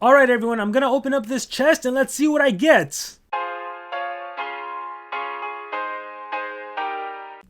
Alright everyone, I'm gonna open up this chest and let's see what I get.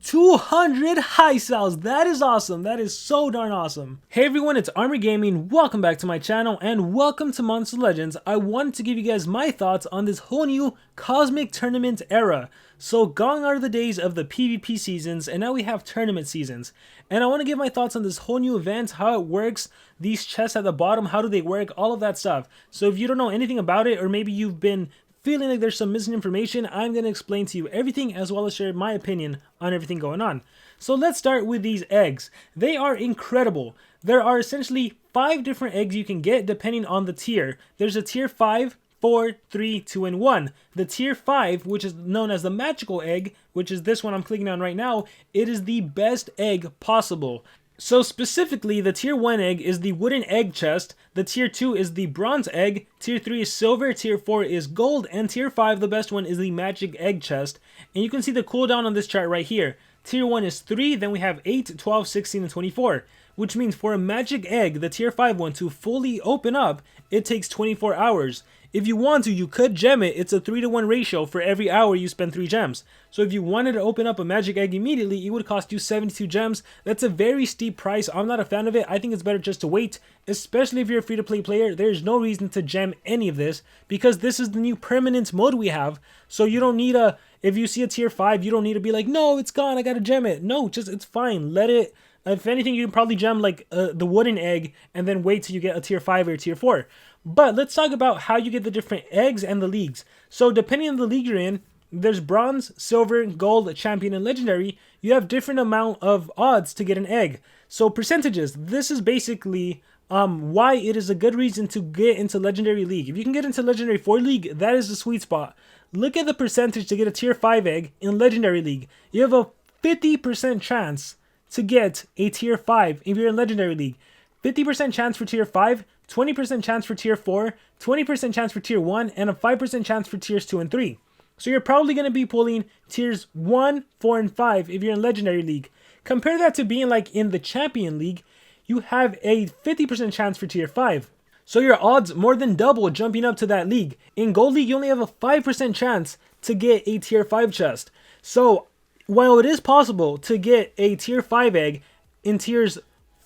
200 high cells. That is awesome. That is so darn awesome. Hey everyone, it's Armor Gaming. Welcome back to my channel and welcome to Monster Legends. I wanted to give you guys my thoughts on this whole new cosmic tournament era. So gone are the days of the PvP seasons and now we have tournament seasons. And I want to give my thoughts on this whole new event, how it works, these chests at the bottom, how do they work, all of that stuff. So if you don't know anything about it, or maybe you've been feeling like there's some missing information, I'm going to explain to you everything as well as share my opinion on everything going on. So let's start with these eggs. They are incredible. There are essentially 5 different eggs you can get depending on the tier. There's a tier 5, 4, 3, 2, and 1. The tier 5, which is known as the magical egg, which is this one I'm clicking on right now, it is the best egg possible. So specifically, the tier 1 egg is the wooden egg chest, the tier 2 is the bronze egg, tier 3 is silver, tier 4 is gold, and tier 5, the best one, is the magic egg chest. And you can see the cooldown on this chart right here. Tier 1 is 3, then we have 8, 12, 16, and 24. Which means for a magic egg, the tier 5 one, to fully open up, it takes 24 hours. If you want to, you could gem it. It's a 3-to-1 ratio for every hour you spend 3 gems. So if you wanted to open up a magic egg immediately, it would cost you 72 gems. That's a very steep price. I'm not a fan of it. I think it's better just to wait, especially if you're a free-to-play player. There's no reason to gem any of this because this is the new permanent mode we have. So you don't need a, if you see a tier 5, you don't need to be like, no, it's gone, I gotta gem it. No, just, it's fine. Let it, if anything, you can probably gem like the wooden egg and then wait till you get a tier 5 or a tier 4. But let's talk about how you get the different eggs and the leagues. So depending on the league you're in, there's bronze, silver, gold, champion, and legendary. You have different amount of odds to get an egg. So percentages, this is basically why it is a good reason to get into legendary league. If you can get into legendary 4 league, that is the sweet spot. Look at the percentage to get a tier 5 egg in legendary league. You have a 50% chance to get a tier 5 if you're in legendary league. 50% chance for tier 5, 20% chance for tier 4, 20% chance for tier 1, and a 5% chance for tiers 2 and 3. So you're probably going to be pulling tiers 1, 4, and 5 if you're in legendary league. Compare that to being like in the champion league, you have a 50% chance for tier 5. So your odds more than double jumping up to that league. In gold league, you only have a 5% chance to get a tier 5 chest. So while it is possible to get a tier 5 egg in tiers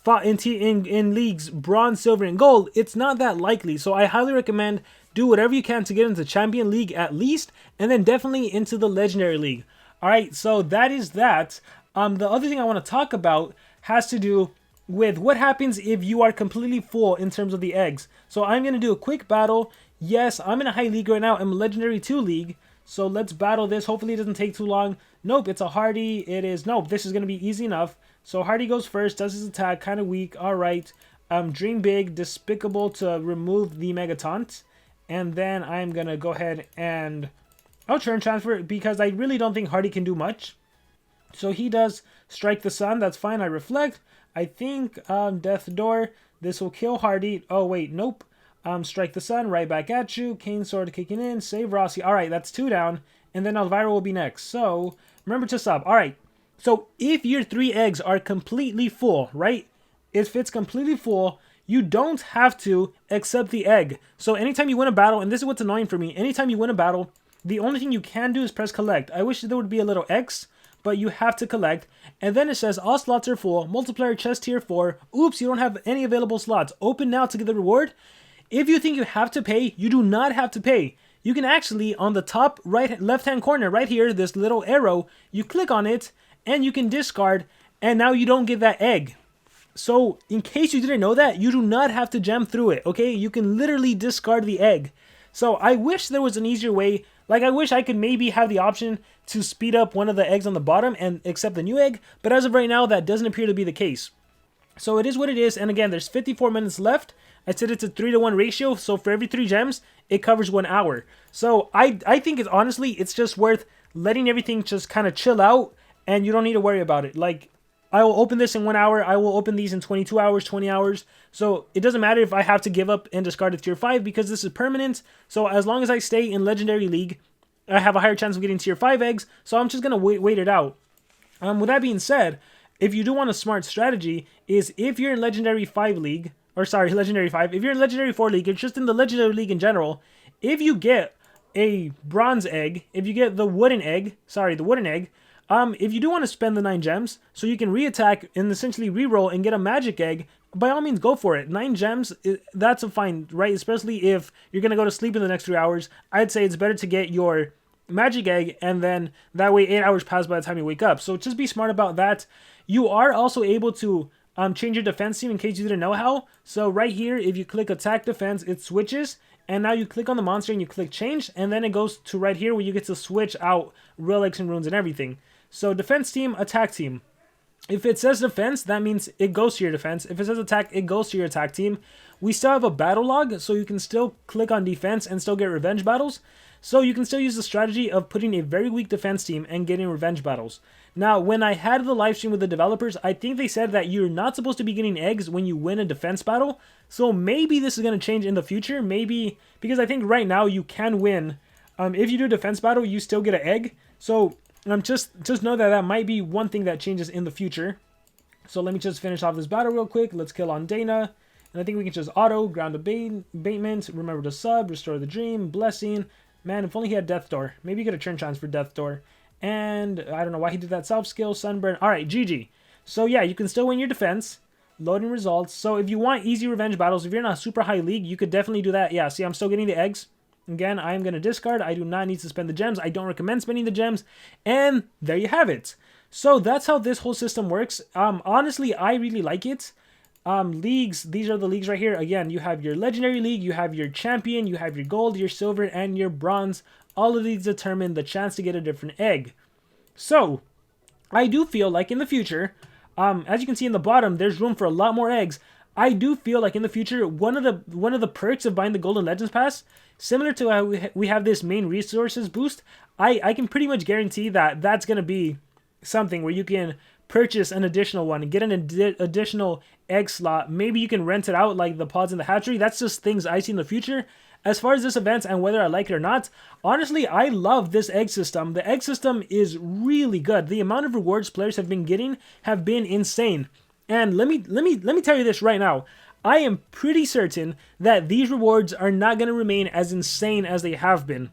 in leagues bronze, silver, and gold, it's not that likely. So I highly recommend do whatever you can to get into champion league at least, and then definitely into the legendary league. Alright, so that is that. The other thing I want to talk about has to do with what happens if you are completely full in terms of the eggs. So I'm going to do a quick battle. Yes, I'm in a high league right now. I'm legendary 2 league. So let's battle this. Hopefully it doesn't take too long. Nope, it's a Hardy. It is, nope, this is going to be easy enough. So Hardy goes first, does his attack, kind of weak. Alright, Dream Big, Despicable to remove the Mega Taunt. And then I'm going to go ahead and I'll turn transfer because I really don't think Hardy can do much. So he does Strike the Sun, that's fine, I reflect. I think Death Door, this will kill Hardy. Oh wait, nope. Strike the Sun, right back at you. Cane Sword kicking in, save Rossi. Alright, that's 2 down. And then Elvira will be next. So remember to sub. Alright. So if your 3 eggs are completely full, right? If it's completely full, you don't have to accept the egg. So anytime you win a battle, and this is what's annoying for me, anytime you win a battle, the only thing you can do is press collect. I wish there would be a little X, but you have to collect. And then it says all slots are full, multiplier chest tier 4. Oops, you don't have any available slots. Open now to get the reward. If you think you have to pay, you do not have to pay. You can actually, on the top right left-hand corner right here, this little arrow, you click on it, and you can discard, and now you don't get that egg. So, in case you didn't know that, you do not have to gem through it, okay? You can literally discard the egg. So, I wish there was an easier way. Like, I wish I could maybe have the option to speed up one of the eggs on the bottom and accept the new egg, but as of right now, that doesn't appear to be the case. So, it is what it is, and again, there's 54 minutes left. I said it's a 3-to-1 ratio, so for every 3 gems, it covers 1 hour. So, I think it's honestly, it's just worth letting everything just kind of chill out, and you don't need to worry about it. Like, I will open this in 1 hour. I will open these in 22 hours, 20 hours. So it doesn't matter if I have to give up and discard a tier 5 because this is permanent. So as long as I stay in Legendary League, I have a higher chance of getting tier 5 eggs. So I'm just going to wait it out. With that being said, if you do want a smart strategy, is if you're in Legendary 5 League, or sorry, Legendary 5, if you're in Legendary 4 League, it's just in the Legendary League in general, if you get a bronze egg, if you get the wooden egg, if you do want to spend the 9 gems, so you can re-attack and essentially re-roll and get a magic egg, by all means go for it. 9 gems, that's a fine, right? Especially if you're going to go to sleep in the next 3 hours, I'd say it's better to get your magic egg, and then that way 8 hours pass by the time you wake up. So just be smart about that. You are also able to change your defense team in case you didn't know how. So right here, if you click attack defense, it switches. And now you click on the monster and you click change. And then it goes to right here where you get to switch out relics and runes and everything. So defense team, attack team. If it says defense, that means it goes to your defense. If it says attack, it goes to your attack team. We still have a battle log, so you can still click on defense and still get revenge battles. So you can still use the strategy of putting a very weak defense team and getting revenge battles. Now, when I had the live stream with the developers, I think they said that you're not supposed to be getting eggs when you win a defense battle. So maybe this is going to change in the future. Maybe, because I think right now you can win. If you do a defense battle, you still get an egg. So just know that that might be one thing that changes in the future. So let me just finish off this battle real quick. Let's kill on Dana. And I think we can just auto, ground abatement, remember to sub, restore the dream, blessing. Man, if only he had Death Door. Maybe you get a turn chance for Death Door. And I don't know why he did that. Self-skill, sunburn. Alright, GG. So yeah, you can still win your defense. Loading results. So if you want easy revenge battles, if you're in a super high league, you could definitely do that. Yeah, see, I'm still getting the eggs. Again, I am going to discard. I do not need to spend the gems. I don't recommend spending the gems. And there you have it. So that's how this whole system works. Honestly, I really like it. Leagues, these are the leagues right here. Again, you have your legendary league, you have your champion, you have your gold, your silver, and your bronze. All of these determine the chance to get a different egg. So I do feel like in the future, as you can see in the bottom, there's room for a lot more eggs. I do feel like in the future, one of the perks of buying the Golden Legends Pass, similar to how we have this main resources boost, I can pretty much guarantee that that's going to be something where you can purchase an additional one and get an additional egg slot. Maybe you can rent it out like the pods in the hatchery. That's just things I see in the future. As far as this event and whether I like it or not, honestly, I love this egg system. The egg system is really good. The amount of rewards players have been getting have been insane. And let me tell you this right now. I am pretty certain that these rewards are not going to remain as insane as they have been.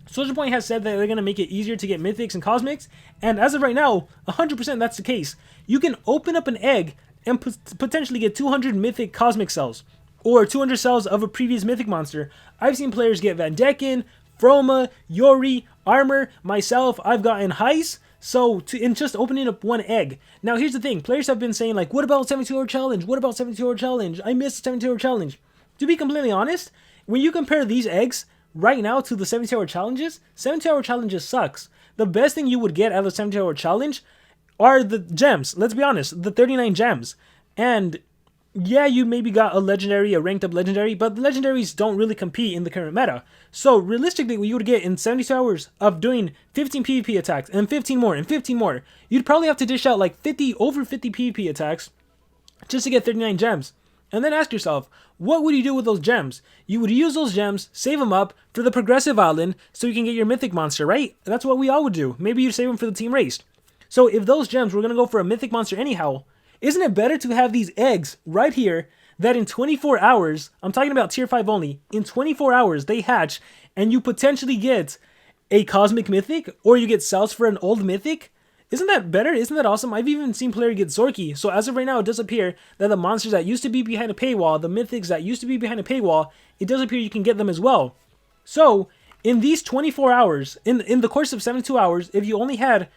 Soldier Point has said that they're going to make it easier to get mythics and cosmics, and as of right now, 100% that's the case. You can open up an egg and potentially get 200 mythic cosmic cells, or 200 cells of a previous mythic monster. I've seen players get Van Decken, Froma, Yori, Armor, myself, I've gotten Heist, so in just opening up one egg. Now here's the thing, players have been saying like, what about 72-hour challenge? What about 72-hour challenge? I missed the 72-hour challenge. To be completely honest, when you compare these eggs right now to the 72-hour challenges, 72-hour challenges sucks. The best thing you would get out of the 72-hour challenge are the gems. Let's be honest, the 39 gems. And yeah, you maybe got a legendary, a ranked up legendary, but the legendaries don't really compete in the current meta. So realistically, what you would get in 72 hours of doing 15 PvP attacks and 15 more and 15 more, you'd probably have to dish out like over 50 PvP attacks just to get 39 gems. And then ask yourself, what would you do with those gems? You would use those gems, save them up for the progressive island so you can get your mythic monster, right? That's what we all would do. Maybe you save them for the team race. So if those gems were going to go for a mythic monster anyhow, isn't it better to have these eggs right here that in 24 hours, I'm talking about tier 5 only, in 24 hours they hatch and you potentially get a cosmic mythic or you get cells for an old mythic? Isn't that better? Isn't that awesome? I've even seen players get Zorky. So as of right now, it does appear that the monsters that used to be behind a paywall, the mythics that used to be behind a paywall, it does appear you can get them as well. So in these 24 hours, in the course of 72 hours, if you only had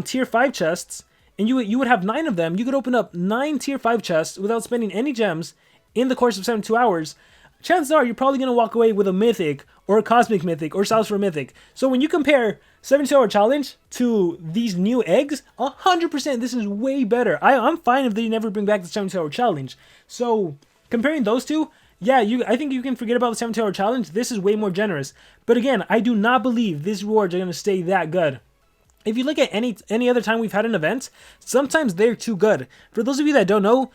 tier 5 chests, and you would have 9 of them, you could open up 9 tier 5 chests without spending any gems in the course of 72 hours. Chances are you're probably going to walk away with a mythic or a cosmic mythic or cells for a mythic. So when you compare 72-hour challenge to these new eggs, 100% this is way better. I'm fine if they never bring back the 72-hour challenge. So comparing those two, yeah, I think you can forget about the 72-hour challenge. This is way more generous. But again, I do not believe these rewards are going to stay that good. If you look at any other time we've had an event, sometimes they're too good. For those of you that don't know,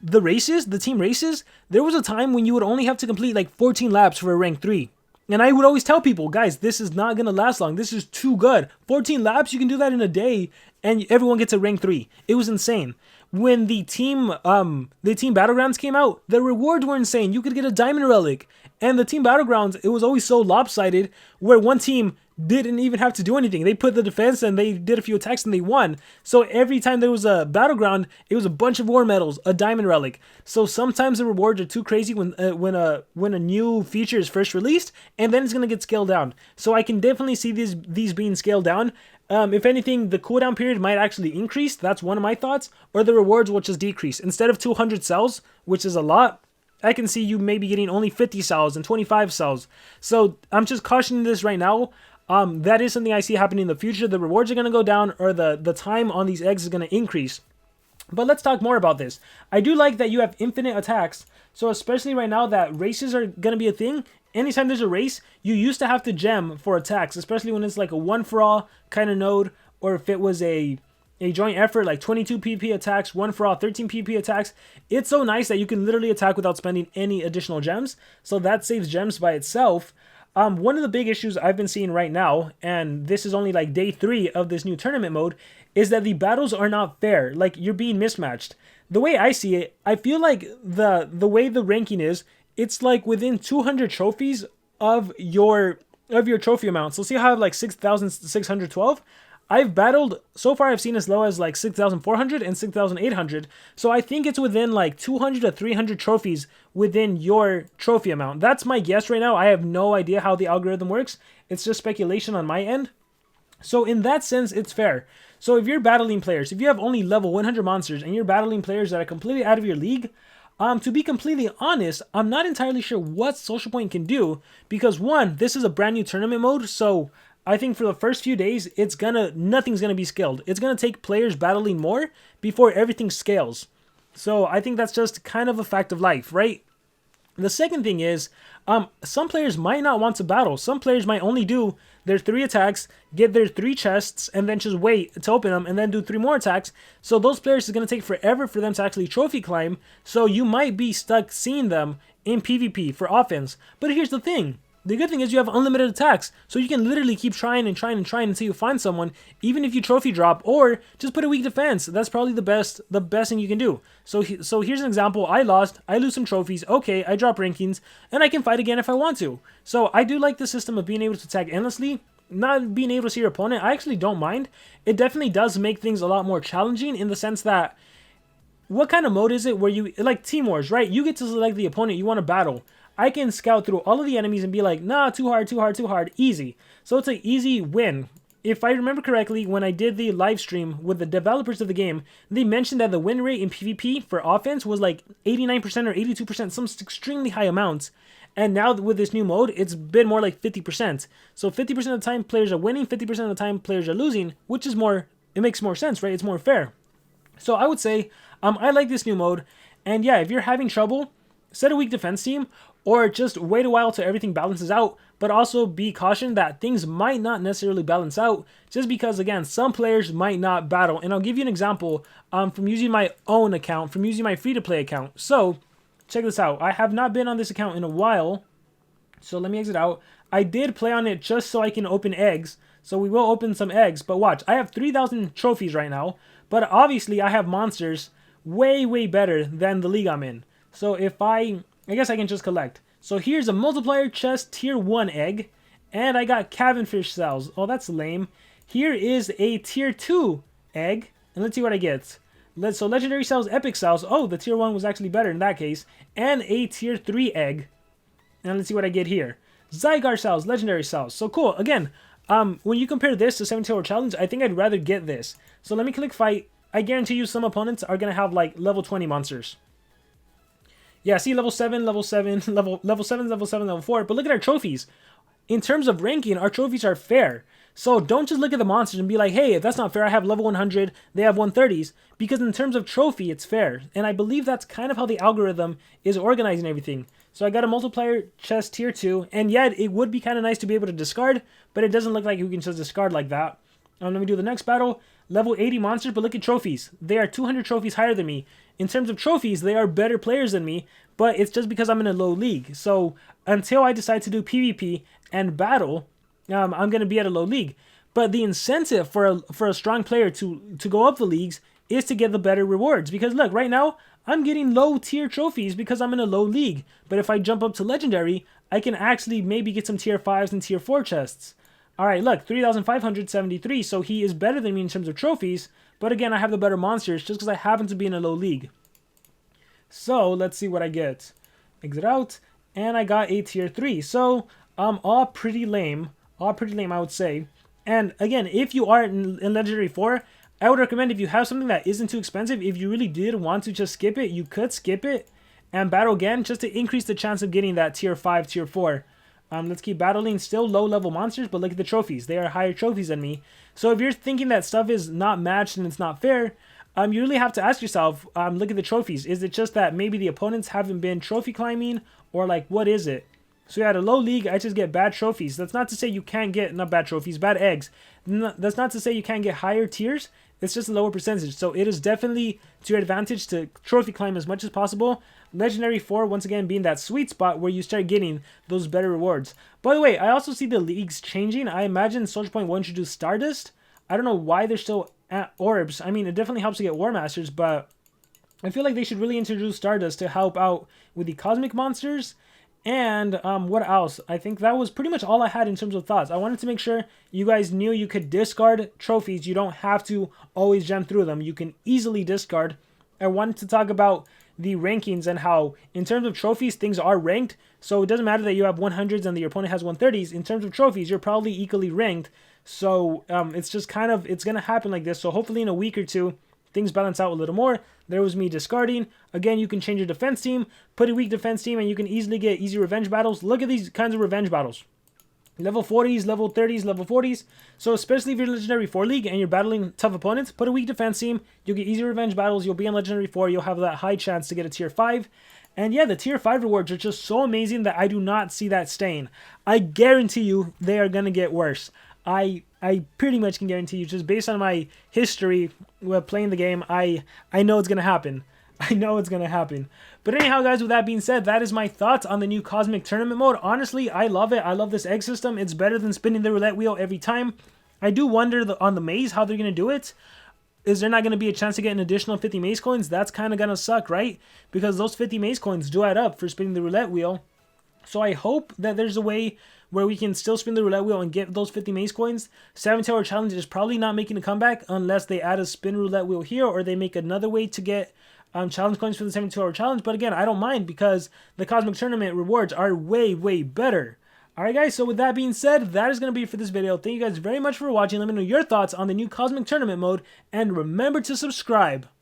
the races, the team races, there was a time when you would only have to complete like 14 laps for a rank 3. And I would always tell people, guys, this is not going to last long. This is too good. 14 laps, you can do that in a day, and everyone gets a rank 3. It was insane. when the team battlegrounds came out, the rewards were insane. You could get a diamond relic, and the team battlegrounds, it was always so lopsided where one team didn't even have to do anything. They put the defense and they did a few attacks and they won. So every time there was a battleground, it was a bunch of war medals, a diamond relic. So sometimes the rewards are too crazy when a new feature is first released, and then it's gonna get scaled down. So I can definitely see these being scaled down. If anything, the cooldown period might actually increase. That's one of my thoughts. Or the rewards will just decrease. Instead of 200 cells, which is a lot, I can see you maybe getting only 50 cells and 25 cells. So I'm just cautioning this right now. That is something I see happening in the future. The rewards are going to go down, or the time on these eggs is going to increase. But let's talk more about this. I do like that you have infinite attacks. So especially right now that races are going to be a thing. Anytime there's a race, you used to have to gem for attacks, especially when it's like a one-for-all kind of node, or if it was a joint effort like 22 PP attacks, one-for-all, 13 PP attacks. It's so nice that you can literally attack without spending any additional gems. So that saves gems by itself. One of the big issues I've been seeing right now, and this is only like day 3 of this new tournament mode, is that the battles are not fair. Like, you're being mismatched. The way I see it, I feel like the way the ranking is, it's like within 200 trophies of your trophy amount. So see how I have like 6,612? I've battled, so far I've seen as low as like 6,400 and 6,800. So I think it's within like 200 to 300 trophies within your trophy amount. That's my guess right now. I have no idea how the algorithm works. It's just speculation on my end. So in that sense, it's fair. So if you're battling players, if you have only level 100 monsters and you're battling players that are completely out of your league, to be completely honest, I'm not entirely sure what Social Point can do, because one, this is a brand new tournament mode, so I think for the first few days, nothing's gonna be scaled. It's gonna take players battling more before everything scales. So I think that's just kind of a fact of life, right? The second thing is, some players might not want to battle. Some players might only do their 3 attacks, get their 3 chests, and then just wait to open them, and then do 3 more attacks. So those players, is going to take forever for them to actually trophy climb. So you might be stuck seeing them in PvP for offense. But here's the thing. The good thing is you have unlimited attacks, so you can literally keep trying and trying and trying until you find someone, even if you trophy drop, or just put a weak defense. That's probably the best thing you can do. So here's an example. I lose some trophies, okay, I drop rankings, and I can fight again if I want to. So I do like the system of being able to attack endlessly, not being able to see your opponent. I actually don't mind. It definitely does make things a lot more challenging in the sense that, what kind of mode is it where you, like Team Wars, right? You get to select the opponent you want to battle. I can scout through all of the enemies and be like, nah, too hard, easy. So it's an easy win. If I remember correctly, when I did the live stream with the developers of the game, they mentioned that the win rate in PvP for offense was like 89% or 82%, some extremely high amounts. And now with this new mode, it's been more like 50%. So 50% of the time players are winning, 50% of the time players are losing, which is more, it makes more sense, right? It's more fair. So I would say, I like this new mode. And yeah, if you're having trouble, set a weak defense team, or just wait a while till everything balances out, but also be cautioned that things might not necessarily balance out, just because, again, some players might not battle. And I'll give you an example from using my own account, from using my free-to-play account. So, check this out. I have not been on this account in a while, so let me exit out. I did play on it just so I can open eggs, so we will open some eggs, but watch. I have 3,000 trophies right now, but obviously I have monsters way, way better than the league I'm in. So if I guess I can just collect. So here's a multiplier chest tier 1 egg, and I got cavenfish cells. Oh, that's lame. Here is a tier 2 egg, and let's see what I get. So legendary cells, epic cells. Oh, the tier 1 was actually better in that case. And a tier 3 egg. And let's see what I get here. Zygar cells, legendary cells. So cool. Again, when you compare this to 72-hour challenge, I think I'd rather get this. So let me click fight. I guarantee you some opponents are going to have like level 20 monsters. Yeah, see, level 7, level 7, level 7, level 7, level 4. But look at our trophies. In terms of ranking, our trophies are fair. So don't just look at the monsters and be like, hey, that's not fair. I have level 100, they have 130s. Because in terms of trophy, it's fair. And I believe that's kind of how the algorithm is organizing everything. So I got a multiplier chest tier 2. And yeah, it would be kind of nice to be able to discard, but it doesn't look like you can just discard like that. Let me do the next battle. Level 80 monsters, but look at trophies. They are 200 trophies higher than me. In terms of trophies, they are better players than me, but it's just because I'm in a low league. So until I decide to do PvP and battle, I'm going to be at a low league. But the incentive for a strong player to go up the leagues is to get the better rewards. Because look, right now, I'm getting low tier trophies because I'm in a low league. But if I jump up to legendary, I can actually maybe get some tier 5s and tier 4 chests. Alright, look, 3,573, so he is better than me in terms of trophies. But again, I have the better monsters just because I happen to be in a low league. So, let's see what I get. Exit out, and I got a tier 3. So, all pretty lame. All pretty lame, I would say. And again, if you are in Legendary 4, I would recommend if you have something that isn't too expensive, if you really did want to just skip it, you could skip it and battle again just to increase the chance of getting that tier 5, tier 4. Let's keep battling still low level monsters, but look at the trophies. They are higher trophies than me. So if you're thinking that stuff is not matched and it's not fair, you really have to ask yourself, look at the trophies. Is it just that maybe the opponents haven't been trophy climbing, or like what is it? So at a low league, I just get bad trophies. That's not to say you can't get, not bad trophies, bad eggs. That's not to say you can't get higher tiers. It's just a lower percentage. So it is definitely to your advantage to trophy climb as much as possible. Legendary 4, once again, being that sweet spot where you start getting those better rewards. By the way, I also see the leagues changing. I imagine Social Point will introduce Stardust. I don't know why they're still at Orbs. I mean, it definitely helps to get War Masters, but I feel like they should really introduce Stardust to help out with the Cosmic Monsters. And what else? I think that was pretty much all I had in terms of thoughts. I wanted to make sure you guys knew you could discard trophies. You don't have to always gem through them. You can easily discard. I wanted to talk about the rankings and how in terms of trophies things are ranked. So it doesn't matter that you have 100s and your opponent has 130s. In terms of trophies, you're probably equally ranked. So it's just kind of, it's going to happen like this. So hopefully in a week or two, things balance out a little more. There was me discarding. Again, you can change your defense team, put a weak defense team, and you can easily get easy revenge battles. Look at these kinds of revenge battles. Level 40s, level 30s, level 40s. So especially if you're in Legendary 4 League and you're battling tough opponents, put a weak defense team. You'll get easy revenge battles. You'll be in Legendary 4. You'll have that high chance to get a tier 5. And yeah, the tier 5 rewards are just so amazing that I do not see that staying. I guarantee you they are going to get worse. I pretty much can guarantee you, just based on my history with playing the game, I know it's going to happen. I know it's going to happen. But anyhow, guys, with that being said, that is my thoughts on the new Cosmic Tournament mode. Honestly, I love it. I love this egg system. It's better than spinning the roulette wheel every time. I do wonder on the maze how they're going to do it. Is there not going to be a chance to get an additional 50 maze coins? That's kind of going to suck, right? Because those 50 maze coins do add up for spinning the roulette wheel. So I hope that there's a way where we can still spin the roulette wheel and get those 50 maze coins. 7-hour challenge is probably not making a comeback unless they add a spin roulette wheel here or they make another way to get challenge coins for the 72-hour challenge. But again, I don't mind because the Cosmic Tournament rewards are way, way better. Alright guys, so with that being said, that is going to be it for this video. Thank you guys very much for watching. Let me know your thoughts on the new Cosmic Tournament mode and remember to subscribe.